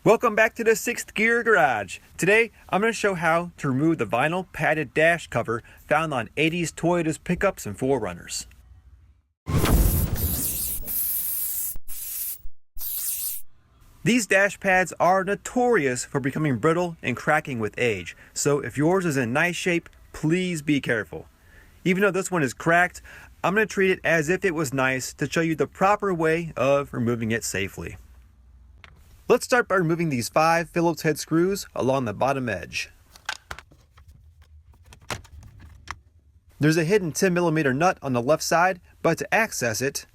Welcome back to the 6th Gear Garage. Today, I'm going to show how to remove the vinyl padded dash cover found on 80s Toyota's pickups and 4Runners. These dash pads are notorious for becoming brittle and cracking with age, so if yours is in nice shape, please be careful. Even though this one is cracked, I'm going to treat it as if it was nice to show you the proper way of removing it safely. Let's start by removing these 5 Phillips head screws along the bottom edge. There's a hidden 10mm nut on the left side, but to access it,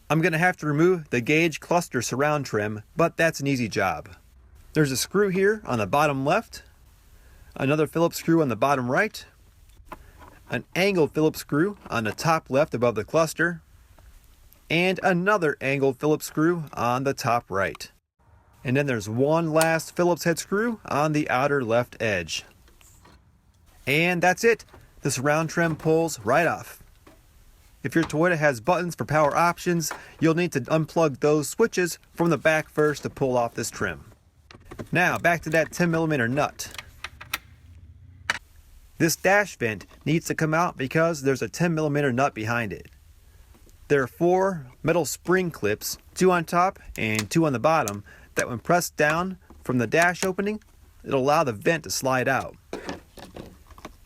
I'm going to have to remove the gauge cluster surround trim, but that's an easy job. There's a screw here on the bottom left, another Phillips screw on the bottom right, an angled Phillips screw on the top left above the cluster, and another angled Phillips screw on the top right. And then there's one last Phillips head screw on the outer left edge. And that's it. The surround trim pulls right off. If your Toyota has buttons for power options, you'll need to unplug those switches from the back first to pull off this trim. Now back to that 10mm nut. This dash vent needs to come out because there's a 10mm nut behind it. There are 4 metal spring clips, 2 on top and 2 on the bottom, that when pressed down from the dash opening, it'll allow the vent to slide out.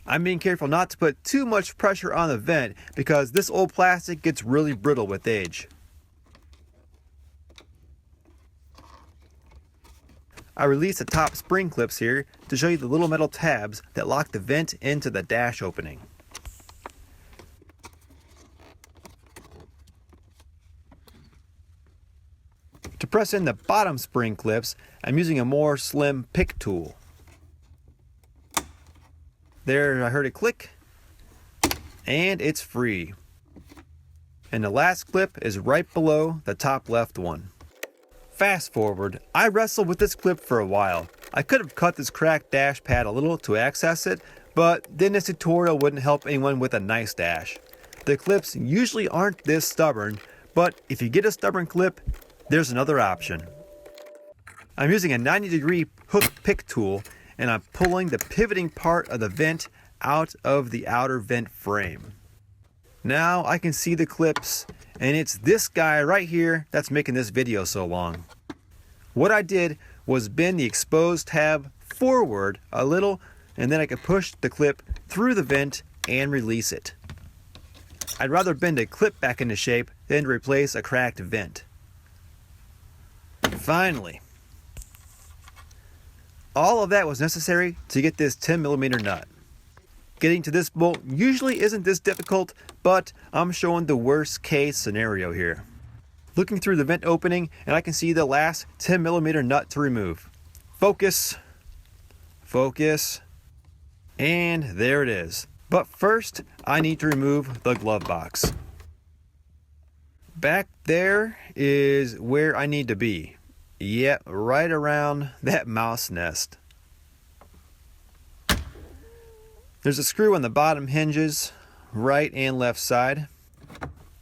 I'm being careful not to put too much pressure on the vent because this old plastic gets really brittle with age. I released the top spring clips here to show you the little metal tabs that lock the vent into the dash opening. To press in the bottom spring clips, I'm using a more slim pick tool. There, I heard it click, and it's free. And the last clip is right below the top left one. Fast forward, I wrestled with this clip for a while. I could have cut this cracked dash pad a little to access it, but then this tutorial wouldn't help anyone with a nice dash. The clips usually aren't this stubborn, but if you get a stubborn clip, there's another option. I'm using a 90-degree hook pick tool and I'm pulling the pivoting part of the vent out of the outer vent frame. Now I can see the clips, and it's this guy right here that's making this video so long. What I did was bend the exposed tab forward a little, and then I could push the clip through the vent and release it. I'd rather bend a clip back into shape than to replace a cracked vent. Finally, all of that was necessary to get this 10mm nut. Getting to this bolt usually isn't this difficult, but I'm showing the worst case scenario here. Looking through the vent opening, and I can see the last 10mm nut to remove. Focus, focus, and there it is. But first, I need to remove the glove box. Back there is where I need to be. Yep, right around that mouse nest. There's a screw on the bottom hinges, right and left side.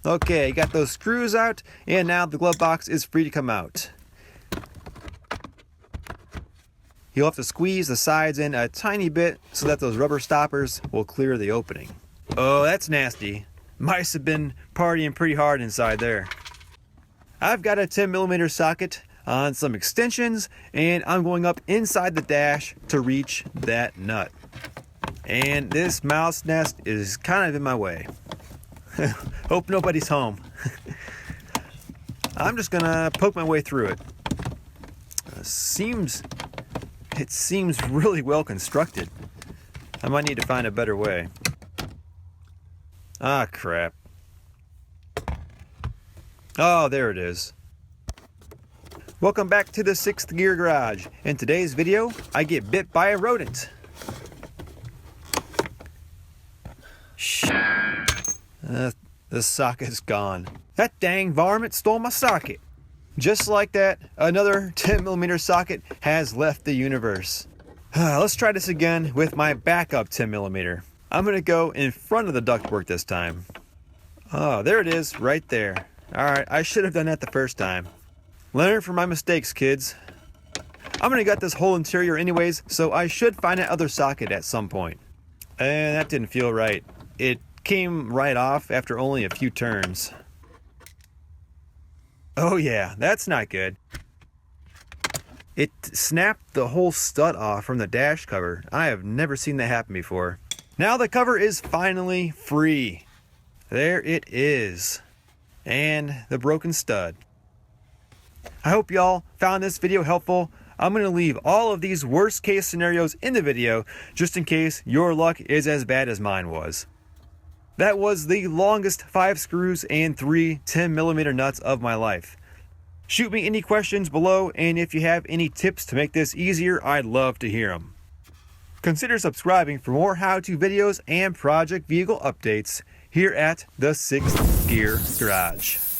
Okay, got those screws out, and now the glove box is free to come out. You'll have to squeeze the sides in a tiny bit so that those rubber stoppers will clear the opening. Oh, that's nasty. Mice have been partying pretty hard inside there. I've got a 10mm socket on some extensions, and I'm going up inside the dash to reach that nut. And this mouse nest is kind of in my way. Hope nobody's home. I'm just gonna poke my way through it. It seems really well constructed. I might need to find a better way. Ah, crap. Oh, there it is. Welcome back to the 6th Gear Garage. In today's video, I get bit by a rodent. Shh. The socket's gone. That dang varmint stole my socket. Just like that, another 10mm socket has left the universe. Let's try this again with my backup 10mm. I'm going to go in front of the ductwork this time. Oh, there it is, right there. Alright, I should have done that the first time. Learn from my mistakes, kids. I'm gonna gut this whole interior anyways, so I should find that other socket at some point. And that didn't feel right. It came right off after only a few turns. Oh yeah, that's not good. It snapped the whole stud off from the dash cover. I have never seen that happen before. Now the cover is finally free. There it is. And the broken stud. I hope y'all found this video helpful. I'm going to leave all of these worst case scenarios in the video just in case your luck is as bad as mine was. That was the longest 5 screws and 3 10mm nuts of my life. Shoot me any questions below, and if you have any tips to make this easier, I'd love to hear them. Consider subscribing for more how-to videos and project vehicle updates here at the 6th Gear Garage.